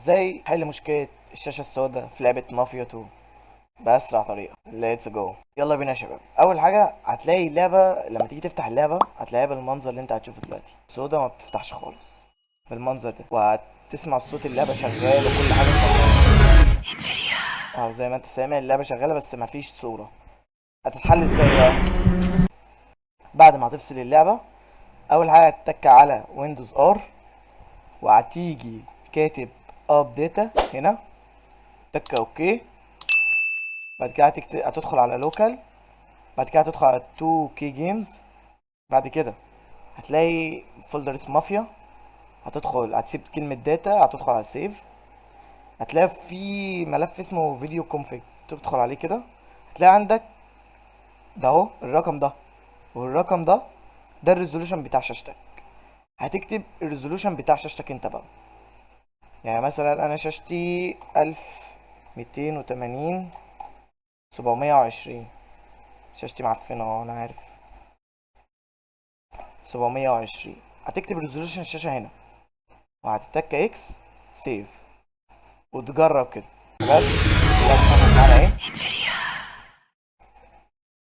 ازاي حل مشكلة الشاشة السوداء في لعبة مافيا 2 بأسرع طريقة. ليتس جو، يلا بينا يا شباب. أول حاجة هتلاقي اللعبة لما تيجي تفتح اللعبة هتلاقيها بالمنظر اللي انت هتشوفه دلوقتي، سودا ما بتفتحش خالص بالمنظر ده، وهتسمع صوت اللعبة شغال وكل حاجة شغالة اهو زي ما انت سامع اللعبة شغالة بس مفيش صورة. هتتحل ازاي بقى؟ بعد ما هتفصل اللعبة أول حاجة هتتك على ويندوز ار، وهتيجي كاتب اب داتا هنا، تك اوكي. بعد كده هتدخل على لوكال، بعد كده هتدخل على 2 كي جيمز. بعد كده هتلاقي فولدر اسمه مافيا، هتسيب كلمة داتا، هتدخل على سيف. هتلاقي في ملف اسمه فيديو كونفيج، تدخل عليه كده. هتلاقي عندك ده اهو الرقم ده والرقم ده، ده الريزولوشن بتاع شاشتك. هتكتب الريزولوشن بتاع شاشتك انت بقى. يعني مثلا انا شاشتي 1280 720، شاشتي معفنة اهو انا عارف. 720 هتكتب ريزولوشن الشاشة هنا، وهتتك اكس سيف وتجرب كده بجد. يلا اتفرج معانا ايه.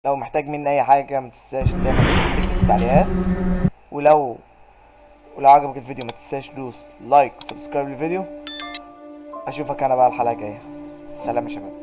لو محتاج مني اي حاجة متنساش تكتب في التعليقات. ولو عجبك الفيديو متنساش دوس لايك وسبسكرايب للفيديو. اشوفك انا بقى الحلقة الجاية. سلام يا شباب.